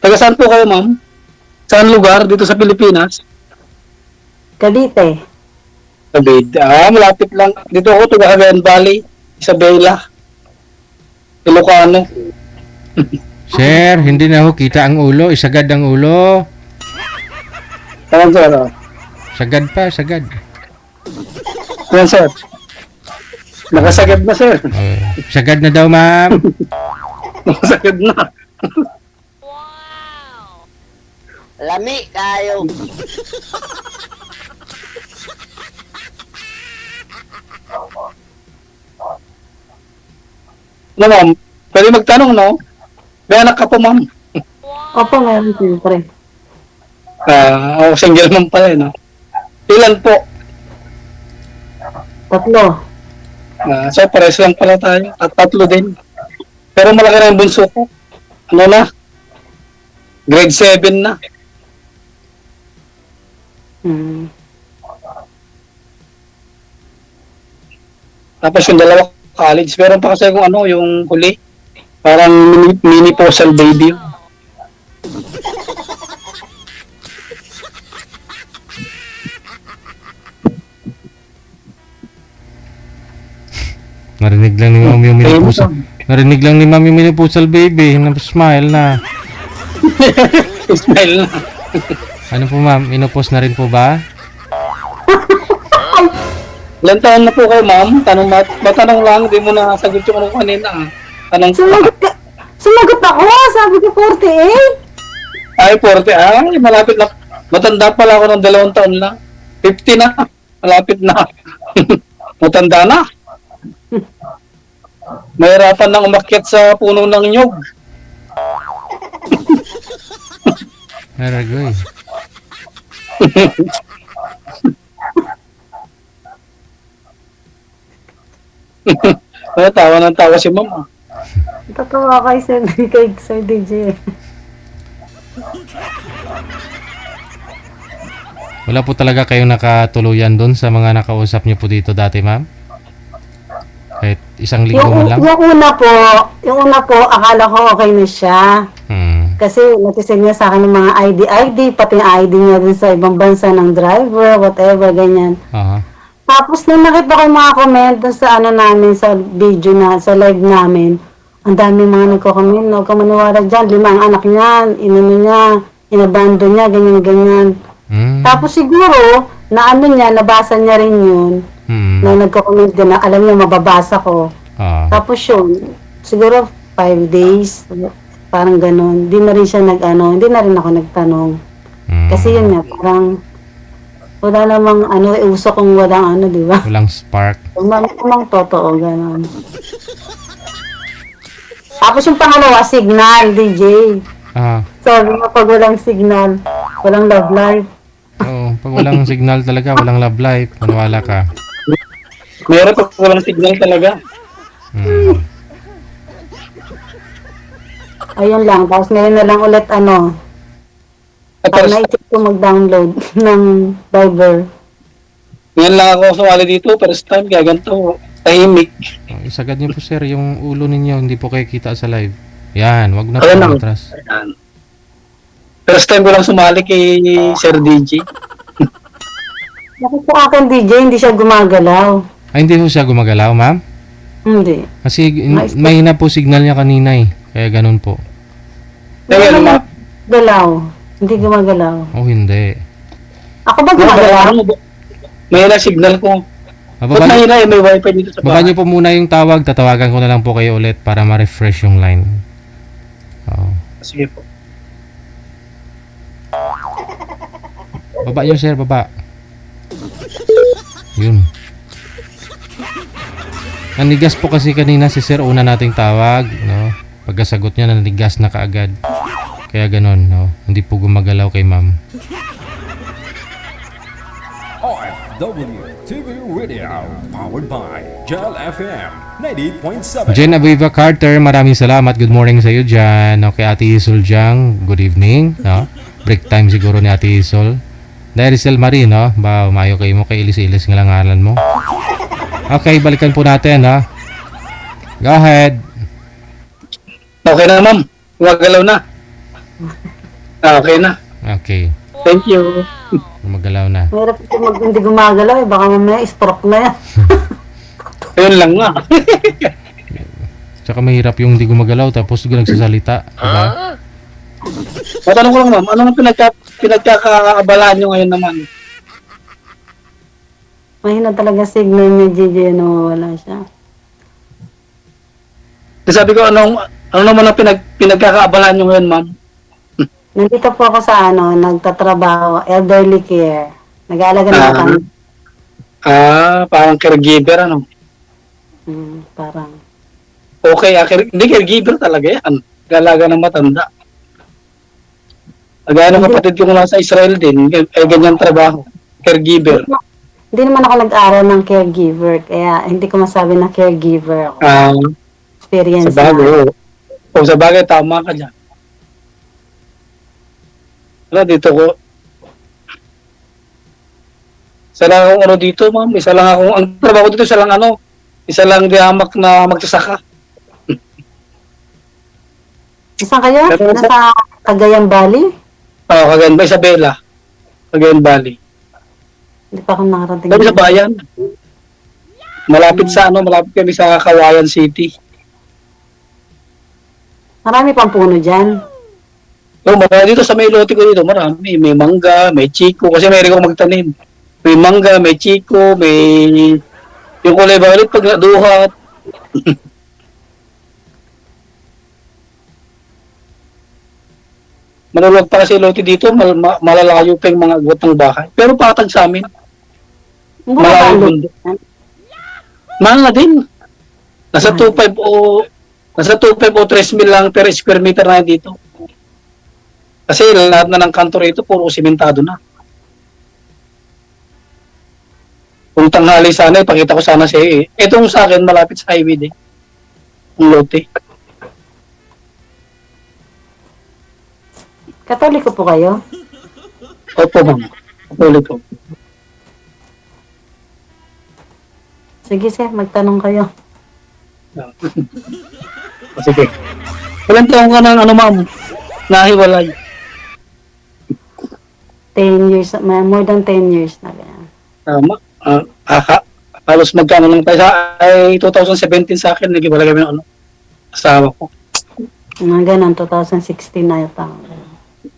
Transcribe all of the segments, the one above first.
Taga saan po kayo, ma'am? Saan lugar dito sa Pilipinas? Cavite. Cavite. Malapit lang. Dito ako, taga Cagayan Valley, Isabela, Ilocano. Sir, hindi na ho kita ang ulo. Isagad ang ulo. Ayan, sir. Sagad pa, sagad. Ayan, sir. Nakasagad na, sir. Sagad na daw, ma'am. Nakasagad na. Lami kayo. No, ma'am. Pwede magtanong, no? May anak ka po, ma'am. Opo, meron siyempre. Single mom pala, no? Ilan po? 3. So, pares lang pala tayo. At 3 din. Pero malaki na yung bunso ko. Ano na? Grade 7 na. Hmm. Tapos yung dalawa college. Meron pa kasi kung ano, yung huli. Parang mini postal baby yun. Narinig lang ni ma'am yung minipusal. Narinig lang ni ma'am yung minipusal baby. Smile na. Smile na. Ano po ma'am? Inupos na rin po ba? Ilan taon na po kayo, ma'am? Matanong lang, di mo na sagot yung ano kanina. Tanong Sumagot ako, sabi ko 48. Ay, 40. Ay, malapit na. Matanda pala ako ng 2 taon lang. 50 na. Malapit na. Matanda na. Mahirapan nang umakyat sa puno ng nyog. Naragoy. Tawa ng tawa si ma'am. Tatawa kay Sir DJ. Wala po talaga kayong nakatuluyan doon sa mga nakausap niyo po dito dati, ma'am? Kahit isang linggo man lang? Yung una po, akala ko okay na siya. Kasi natisend niya sa akin ng mga ID, pati yung ID niya dun sa ibang bansa ng driver, whatever, ganyan. Tapos nung nakita ko yung mga comment dun sa ano namin, sa video na, sa live namin, ang dami mga nagko-comment, no, kamaniwala dyan, 5 ang anak niyan, inano niya, inabando niya, ganyan-ganyan. Tapos siguro, na ano niya, nabasa niya rin yun, na nagko-comment din na alam niya mababasa ko. Tapos yun, siguro 5 days, parang ganun. Hindi na rin siya hindi na rin ako nagtanong. Kasi yun nga, parang wala namang uso kung walang di ba? Walang spark. Walang totoo, ganun. Tapos yung pangalawa, signal, DJ. Sabi mo, pag walang signal, walang love life. Oo, pag walang signal talaga, walang love life. Maniwala ka. Meron pag walang signal talaga. Ayun lang, tapos ngayon na lang ulit naisip ko mag-download ng Viber. Ngayon lang ako sumali dito, first time, kaya ganito, tahimik. Isagad niyo po sir, yung ulo ninyo, hindi po kayo kita sa live. Yan, wag na po Ayun lang. matras. First time ko lang sumali kay Sir DJ. Bakit po akin DJ, hindi siya gumagalaw? Ay, hindi po siya gumagalaw, ma'am? Hindi. Kasi mahina po signal niya kanina eh. Kaya ganun po. Kaya naman, Galaw. Hindi gumagalaw. Oh, hindi. Ako ba gumagalaw? may na signal ko. Ba't Baba, mahina may wifi dito sa baba bahay? niyo po muna yung tawag. Tatawagan ko na lang po kayo ulit para ma-refresh yung line. Oo. Sige po. Baba niyo sir, baba. Yun. Nanigas po kasi kanina si sir una nating tawag, no? Pagkasagot niya nanigas na kaagad. Kaya ganon, no? Hindi po gumagalaw kay ma'am. OFW TV Radio, powered by Gel FM 98.7. Jen Aviva Carter, maraming salamat. Good morning sa iyo dyan. No? Kay Ate Isol Jang, good evening. No? Break time siguro ni Ate Isol. Darisel Marie, no? Ba, umayo kayo mo kay Ilis-Ilis ng langalan mo. Okay, balikan po natin, ha? Go ahead. Okay na, ma'am. Gumagalaw na. Okay na. Okay. Thank you. Magalaw na. Mahirap ito hindi gumagalaw eh. Baka mamaya stroke na yan. Ayun lang nga. Tsaka mahirap yung hindi gumagalaw tapos nagsasalita. Diba? Matanong ko lang ma'am, ano ang pinagkakaabalaan nyo ngayon naman? Mahina talaga signal niya, Gigi. Wala siya. Kasi sabi ko, ano naman ang pinagkakaabalaan nyo ngayon ma'am? Nandito po ako sa nagtatrabaho, elderly care. Nag-aalaga ng matanda. Parang caregiver, ano? Parang. Okay, hindi caregiver talaga yan. Galaga ng matanda. Agaya ng kapatid ko lang sa Israel din, ganyan trabaho. Caregiver. Hindi naman ako nag-aral ng caregiver, kaya hindi ko masabi na caregiver ako. Experience sa bagay, sa bagay, tama ka dyan. Dito ko, isa lang akong dito, ma'am. Isa lang akong, ang trabaho dito, isa lang dihamak na magsasaka. Saan kayo? Nasa Cagayan Valley? Cagayan Valley, Isabela. Cagayan Valley. Hindi pa ako nakarating. Sabi sa bayan. Malapit kami sa Kawayan City. Marami pang puno dyan. Dito sa may lote ko dito, marami. May mangga, may chiko, kasi may akong magtanim. May mangga, may chiko, may yung kulay violet pag naduhat. Maluluwag pa kasi lote dito, malalayo pa yung mga agwat ng bahay. Pero patag sa amin. Malayo bundok. Mahal na din. Nasa 2.5 o 3 mil lang per square meter na dito. Kasi lahat na ng kanto rito, puro simentado na. Kung tanghali sana, ipakita ko sana siya. Itong sa akin, malapit sa highway din. Ang lote. Katoliko po kayo? Opo, ma'am. Katoliko. Sige, sir. Magtanong kayo. Sige. Ilan taong ka ng ma'am? Nahiwalay. 10 years, more than 10 years na ganyan. Tama. Halos magkano lang tayo ay 2017 sa akin, nag-iwalay kami ng asawa ko. Mga ganun, 2016 na yata.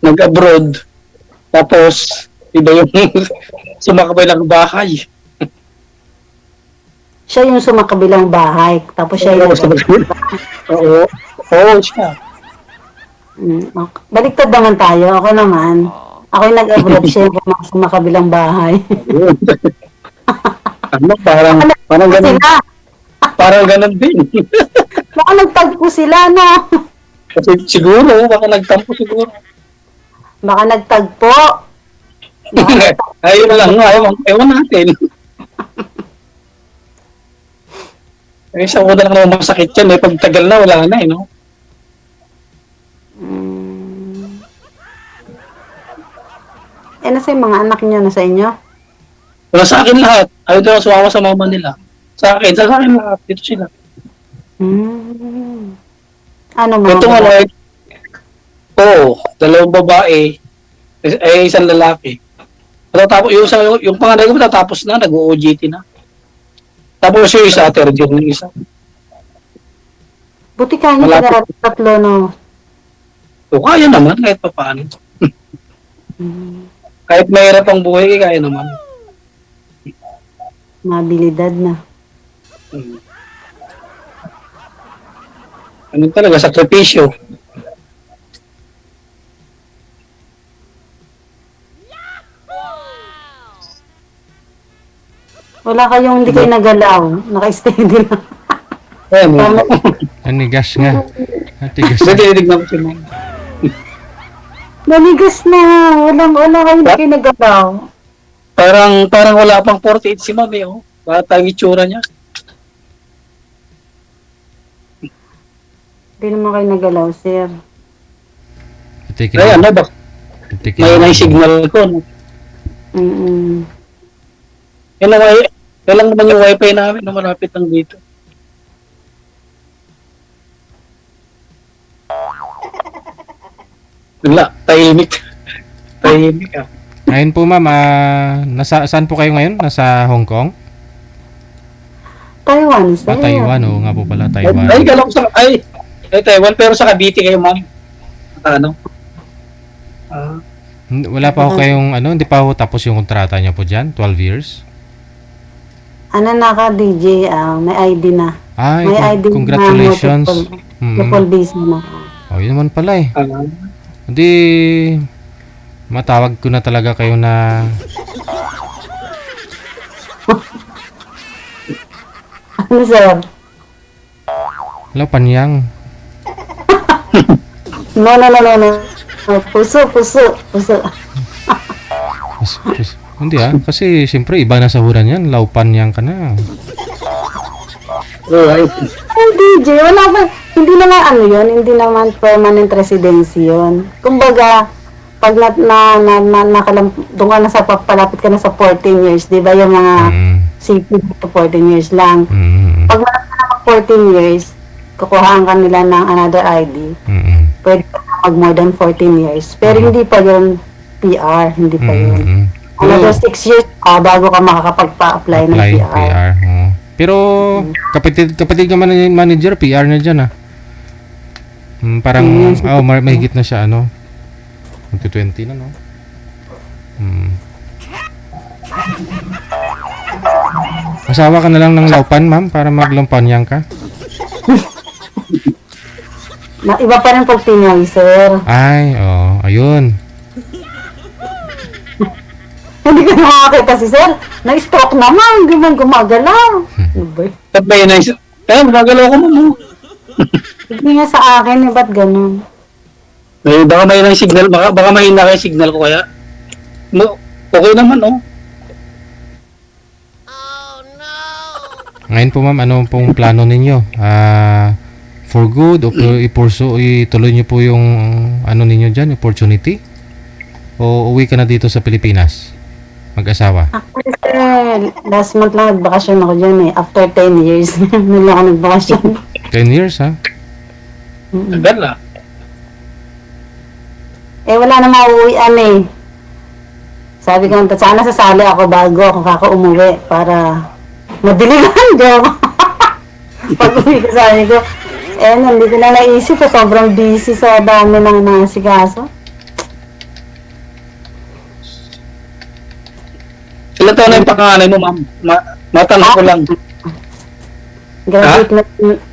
Nag-abroad. Tapos, iba yung sumakabay lang bahay. Siya yung sumakabilang bahay, tapos siya yung... Oo, siya. Okay. Baliktad naman tayo. Ako naman, ako yung nag-abroad, siya yung sumakabilang bahay. Parang ganun. Parang ganun din. Baka nagtagpo sila, no? Kasi siguro, baka nagtampo siguro. Baka nagtagpo. Ayun lang nga, ewan natin. Sa una lang naman masakit yan, pagtagal na, wala na no? Nasa yung mga anak niyo, nasa inyo? Wala sa akin lahat. Ayaw daw sumama sa mama nila. Sa akin lahat. Dito sila. Ano mga Ito nga, dalawang babae, isang lalaki. Tapos yung panganay ko tapos na, nag-OJT na. Tapos yung isa, third year ng isa. Buti kanya pag-aaral tatlo, no? So, kaya naman, kahit pa paano. Kahit mahirap ang buhay, kaya naman. Mabilidad na. Ano talaga, sakripisyo. Wala kayong hindi kayo nagalaw. Naka-steady lang. Anigas nga. Atigas Hindi, nga. tinitignan ko si ma'am. Nanigas na. Wala kayo hindi kayo nagalaw. Parang wala pang 48 si ma'am Bata ang itsura niya. Hindi naman kayo nagalaw, sir. Ay, ano ba? May na signal ko. No? Yan lang naman yung wifi namin na malapit lang dito. Wala, tahimik. Tahimik ah. Ngayon po ma'am, saan po kayo ngayon? Nasa Hong Kong? Taiwan, sir. Taiwan, oo nga po pala, Taiwan. Ay, galang sa, ay, Taiwan, pero sa Cavite kayo, ma'am. Ano? Wala pa ho kayong, hindi pa ho tapos yung kontrata niyo po dyan? 12 years? Ano na ka, DJ? May ID na. Ay, May ID congratulations. na triple visa na. Oh, yun naman pala eh. Hindi, matawag ko na talaga kayo na Ano, sir? hello, Panyang. No. Puso. Hindi kasi siyempre iba na sahuran yan. Lau Panyang ka na. Right. Ay, DJ, wala ba? Hindi naman hindi naman permanent residency yun. Kumbaga, pag doon ka na palapit ka na sa 14 years, di ba yung mga CP to 14 years lang. Pag malapit ka na mag 14 years, kukuhaan ka nila ng another ID. Pwede ka na mag more than 14 years. Pero hindi pa yun PR, hindi pa yun. Another 6 years bago ka makakapagpa-apply ng PR. Pero kapatid naman ng manager, PR na dyan parang, mahigit na siya, magti-20 na, no? Asawa ka na lang ng laupan, ma'am, para maglampanyang ka? Iba pa rin pag Pinoy, sir. Ay, ayun. Hindi ka nakakita si sir. Na-stroke naman, hindi man gumagalaw. Sabay na isa. Magagalaw ko mo. Hindi nga sa akin, ba't ganun? Baka may ng signal, baka mahina kayo signal ko kaya. No, okay naman, Ngayon po, ma'am, ano pong plano ninyo? For good o ituloy niyo po yung ninyo dyan, opportunity? O uwi ka na dito sa Pilipinas? Mag-asawa? Actually, sir, last month lang nagbakasyon ako dyan After 10 years, nila ako nagbakasyon. 10 years, ha? Tagal na. Wala na mauuwian Sabi ko, sana sasali ako bago ako kaka-umuwi para madiligan ko. Pag uwi ko, sabi ko, hindi ko na naisip sobrang busy sa dami ng nasikaso. Ilan taon na yung panganay mo, ma'am? Matanong ko lang.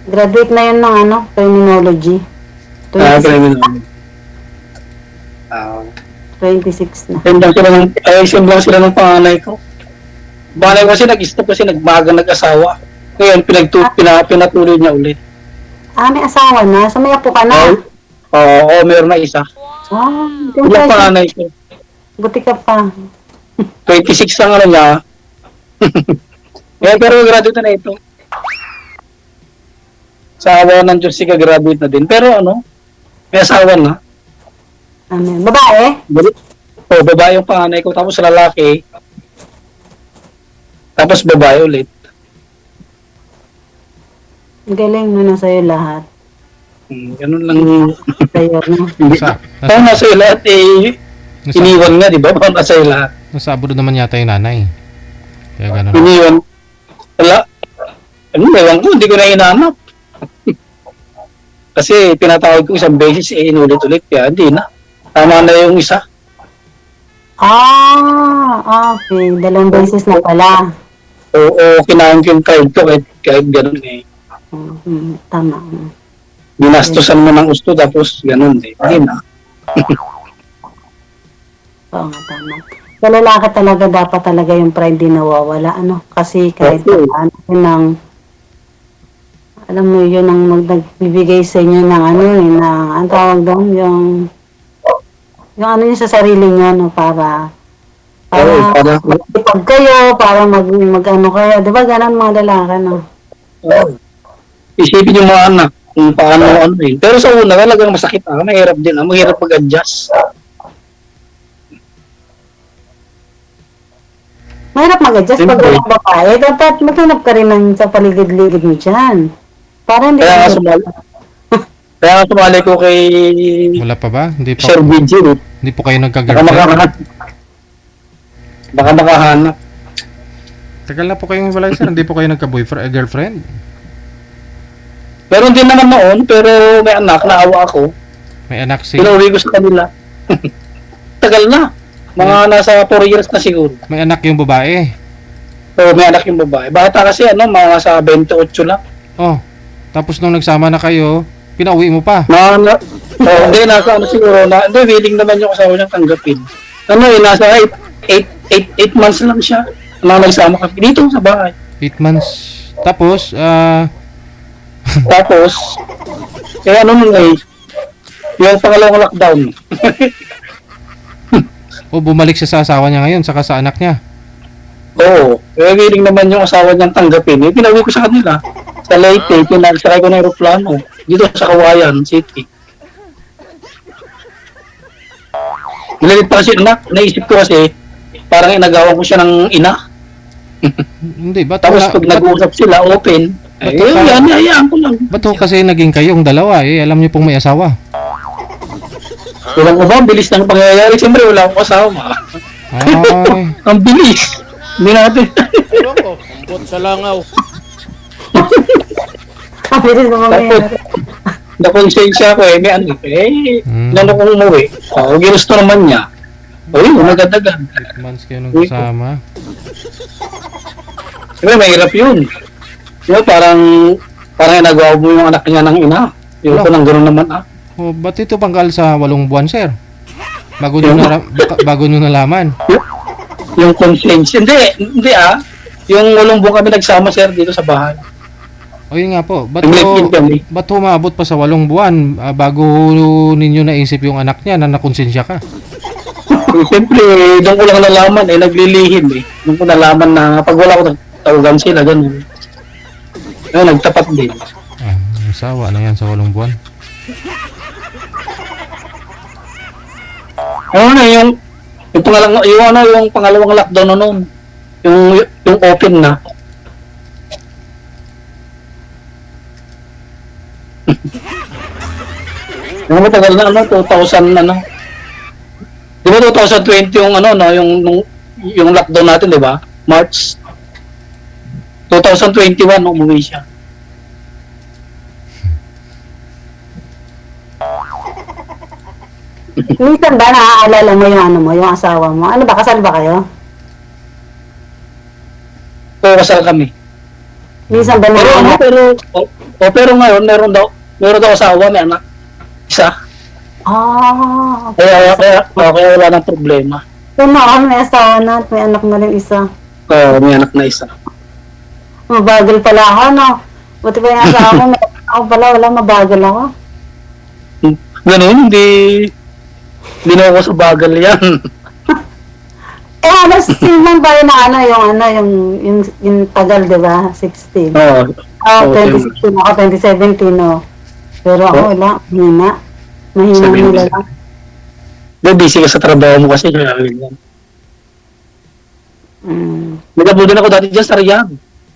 Graduate na yun ng criminology. Criminal. 26 na. Same lang sila ng panganay ko. Panganay ko kasi nag-stop kasi nagmagang nag-asawa. Ngayon, pinatuloy niya ulit. May asawa na? So may apo ka na? Oo, meron na isa. Ilang panganay ko. Buti ka pa. 26 ang niya. Pero graduate na ito. Sa awa ng Diyos, graduate na din. Pero may asawa na. Babae? Babae yung panganay ko. Tapos lalaki. Tapos babae ulit. Galing mo na sa'yo lahat. Ganun lang. Sa'yo, no? Nasa lahat iniwan nga, di ba? Nasa lahat. Nasa abroad naman yata yung nanay. Kaya gano'n. Iniwan. Wala. Ewan ko, hindi ko na inanap. Kasi tinatawag ko isang beses, inulit-ulit. Kaya hindi na. Tama na yung isa. Okay. 2 beses na pala. Oo, kinain ko yung card ko kahit ganun Tama. Binastusan mo ng gusto tapos ganun Hindi na. Oo nga, tama. Sa lalaki talaga, dapat talaga yung pride din nawawala. Kasi kahit paano alam mo, yun ang nagbibigay sa inyo ng ang tawag doon, yung yun sa sarili nyo, para pag kayo, para kayo. Di ba ganun mga lalaki, Isipin yung mga anak kung paano Pero sa una, talagang masakit mahirap din mahirap mag-adjust. Mahirap mag-adjust pag walang babae. Dapat maghanap ka rin sa paligid-ligid mo dyan. Para hindi Kaya nga Kaya nga sumali ko kay Wala pa ba? Hindi pa. Sir BG. Hindi po kayo Baka nagka-girlfriend? makahanap. Baka makahanap. Tagal na po kayong wala, sir. Hindi po kayo nagka-boyfriend, girlfriend? Pero hindi naman noon, pero may anak, naawa ako. May anak si... Pinauwi ko sa kanila. Tagal na. Mga nasa 4 years na siguro. May anak yung babae. So, may anak yung babae. Bata kasi mga sa 28 lang. Oh. Tapos nung nagsama na kayo, pinauwi mo pa. Hindi, nasa ano siguro, hindi, willing naman yung asawa niyang tanggapin. Nasa 8 months lang siya. Nagsama kami dito sa bahay. 8 months. Tapos, Tapos, kaya yung pangalawang lockdown. bumalik siya sa asawa niya ngayon, saka sa anak niya. Oo, willing naman yung asawa niyang tanggapin. Pinauwi ko sa kanila. Sa Leyte, pinagsakay ko ng aeroplano. Dito sa Kawayan City. Nilalit pa kasi naisip ko kasi, parang inagawa ko siya ng ina. Hindi, ba't Tapos pag nag-uusap sila, open, hayaan ko lang. ba't ho kasi naging kayong dalawa alam niyo pong may asawa? Walang ba, bilis ng pangyayari. Siyempre, wala akong kasama. Ay, Ang bilis. Hindi natin. Ambot sa langaw. Kapit naman Tapos, ngayon. nakonsensya ko may ano, inano kong umuwi. Ginusto naman niya. Magadagan. 8 months kayo nung kasama. Siyempre, mahirap yun. Parang nagawa mo yung anak niya ng ina. Yung ko nang gano'n naman Oh, ba't ito panggal sa 8 buwan, sir? Bago nyo nalaman. Yung conscience. Hindi Yung 8 buwan kami nagsama, sir, dito sa bahay. O yun nga po, Nag-live-in kami. ba't humabot pa sa 8 buwan bago ninyo naisip yung anak niya na nakonsensya ka? Siyempre, doon ko lang nalaman, naglilihim Doon ko nalaman na pag wala ko tawagan sila, gano'n. Nagtapat din. Ang sawa na yan sa 8 buwan. Yung pangalawang lockdown na noon. Yung open na. Yung matagal na 2000 Di ba 2020 yung lockdown natin, di ba? March 2021 umuwi siya. Minsan ba naaalala mo yung asawa mo? Ano ba, kasal ba kayo? Kasal kami. Minsan ba naaalala? Pero ngayon meron daw asawa, may anak. Isa. Okay. Kaya wala nang problema. May asawa na at may anak na rin isa. May anak na isa. Mabagal pala ako, no? Buti pa yung asawa ko, may anak ako pala, wala, mabagal ako. Ganun, hindi na ako sa bagal yan. Silang ba yun na yung tagal, di ba? 16. Oo. 2016 ako, 2017, no? Pero ako, wala, mahina. Mahina nila lang. Busy ka sa trabaho mo kasi. Nagabo din ako dati dyan sa Riyadh.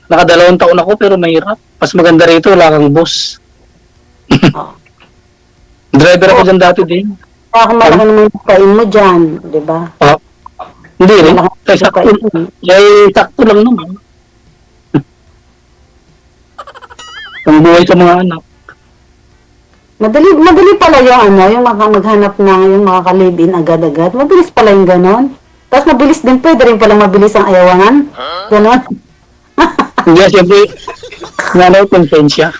2 taon ako pero mahirap. Mas maganda rito, wala kang boss. Driver ako dyan dati din. Kaya kung malaki naman yung kain mo dyan, di ba? Hindi rin. Sakto lang naman. Ang buhay sa mga anak. Madali pala yung maghanap ng yung makaka-live-in agad-agad. Mabilis pala yung ganon. Tapos mabilis din, pwede rin pala mabilis ang ayawangan. Ganon. Hindi, siyempre, konsensya.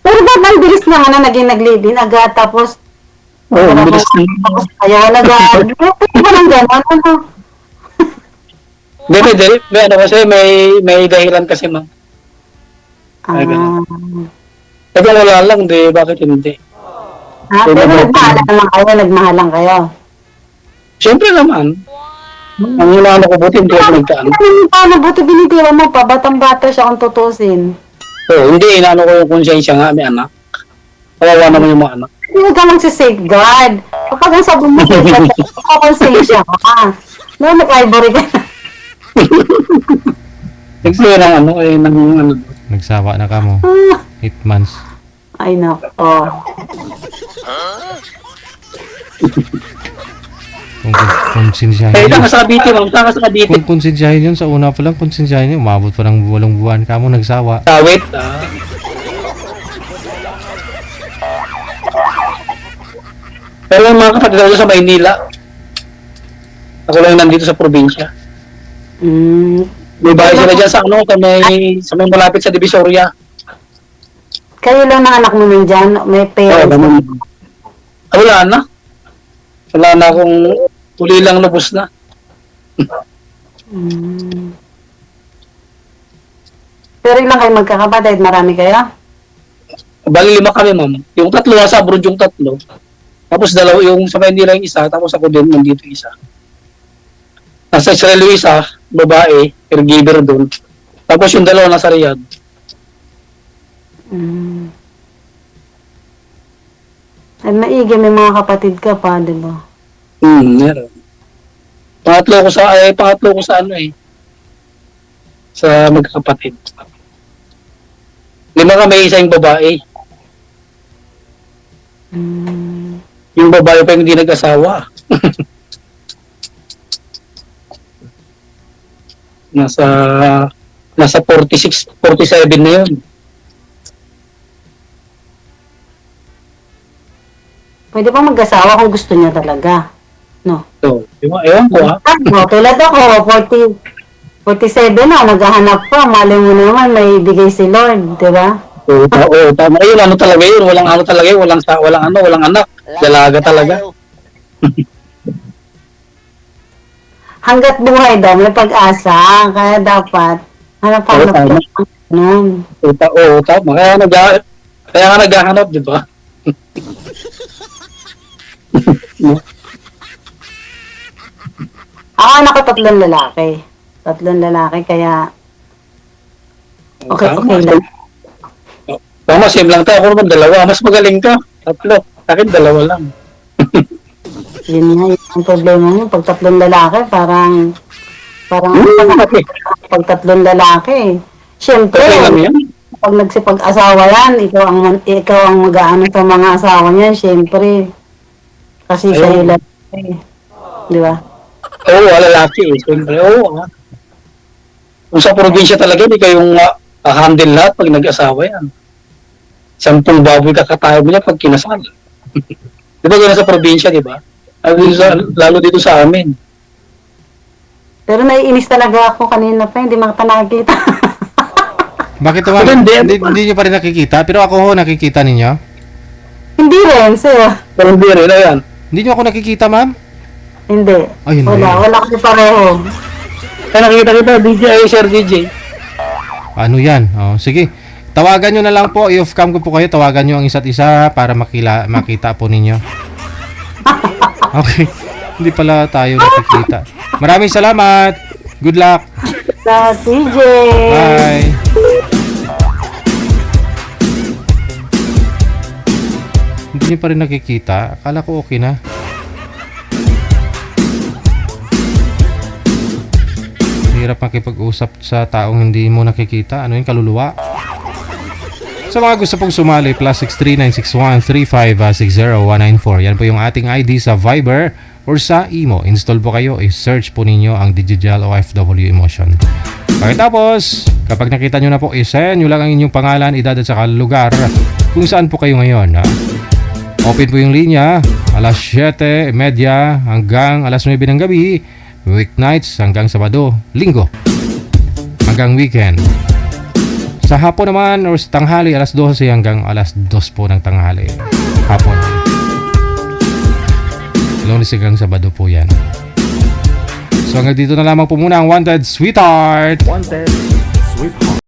Pero ba't ang bilis na nga na naging nag-live-in agad, tapos Bilis na. tapos ayawan agad. Pwede ba lang ganon? Ano? Hindi, may dahilan kasi, ma'am. Kasi wala lang, bakit hindi? Pero nagmahalan kayo. Siyempre naman. Ang inaano ko, buti hindi ako nagkaan. Paano, buti binitira mo pa, batang-bata siya kung tutusin. Hindi, inaano ko yung konsensya nga, may anak. Kawawa naman yung mga anak. Hindi ka magsisafeguard. Kapag ang sabi mo, konsensya ka. No, nag-ivory ka. Siyempre ng Nagsawa na ka mo. 8 months. Ay, nako. Kung konsensyahin Eh, yun. saan ka sa Cavite, ma'am? Saan ka sa Cavite? Kung konsensyahin yun, sa una pa lang konsensyahin yun, umabot pa ng 8 buwan. Kamo nagsawa. Tawit. Pero yung mga kapatid ko sa Maynila, ako lang nandito sa probinsya. Mm. May bahay sila dyan sa ano, sa may malapit sa Divisoria. Kayo lang ng anak mo nandyan? May Oo, parents? ganun. Wala na. Wala na akong uli lang lubos na. Mm. Pero ilang kayo magkakapatid? Marami kayo? Bali 5 kami, ma'am. Yung 3, nasa abroad yung 3. Tapos dalawa, yung sa Maynila yung isa, tapos ako din nandito isa. Nasa Israel yung isa, babae, caregiver doon. Tapos yung 2 nasa Riyadh. Mm. Ay, maigi, may mga kapatid ka pa, di ba? Meron. Pangatlo ko sa ano eh. Sa magkakapatid. 5 kami, isa yung babae. Mm. Yung babae pa yung hindi nag-asawa. nasa 46, 47 na yun. Pwede pa mag-asawa kung gusto niya talaga. No? So, ewan ko ha. No, tulad ako, 47 na, naghahanap pa. Mali mo naman, may bigay si Lord, di ba? Oo, tama. Ayun, ano talaga yun. Walang ano talaga yun. Walang anak. Dalaga talaga. Hanggat buhay daw, may pag-asa. Kaya dapat, hanap-hanap tama. ka. Ganun. Oo, tama. Kaya nga naghahanap, di ba? Ako anak ko 3 lalaki. 3 lalaki, kaya okay lang. Tama, same lang tayo. Ako naman 2. Mas magaling ka. 3. Akin 2 lang. Yun nga, yun ang problema mo. Pag 3 lalaki, parang pag 3 lalaki. Siyempre, Okay lang yan. pag nagsipag-asawa yan, ikaw ang mag-aano sa mga asawa niyan, siyempre. Kasi siya yung lalaki. Di ba? Oo, lalaki eh. Siyempre, oo. Kung sa probinsya talaga, hindi kayong handle lahat pag nag-asawa yan. 10 baboy kakatayo mo niya pag kinasal. Di ba gano'n sa probinsya, di ba? Lalo dito sa amin. Pero naiinis talaga ako kanina pa, hindi makita. Bakit naman? Hindi nyo pa rin nakikita? Pero ako ho, nakikita ninyo? Hindi rin, sir. Pero hindi rin, ayan. Hindi nyo ako nakikita, ma'am? Hindi. Ay, hindi. Wala kasi pareho. Kaya nakikita kita, DJ, Sir DJ. Ano yan? Oh, sige. Tawagan nyo na lang po. I-off-cam ko po kayo. Tawagan nyo ang isa't isa para makita po ninyo. Okay. Hindi pala tayo nakikita. Maraming salamat. Good luck. Sa TJ. Bye. Hindi nyo pa rin nakikita. Akala ko okay na. Hirap makipag-usap sa taong hindi mo nakikita. Ano yung kaluluwa? Sa mga gusto pong sumali, +639613560 Yan po yung ating ID sa Viber or sa Imo. Install po kayo, i-search po ninyo ang Digital OFW Emotion. Pagkatapos, kapag nakita nyo na po, i-send nyo lang ang inyong pangalan, edad at saka lugar kung saan po kayo ngayon. Open po yung linya, alas 7:30 hanggang alas 9 ng gabi, weeknights hanggang Sabado, Linggo, hanggang weekend. Sa hapon naman or sa tanghali, alas 12 hanggang alas 2 po ng tanghali. Hapon. Lunes hanggang Sabado po yan. So hanggang dito na lamang po muna ang Wanted Sweetheart. Wanted.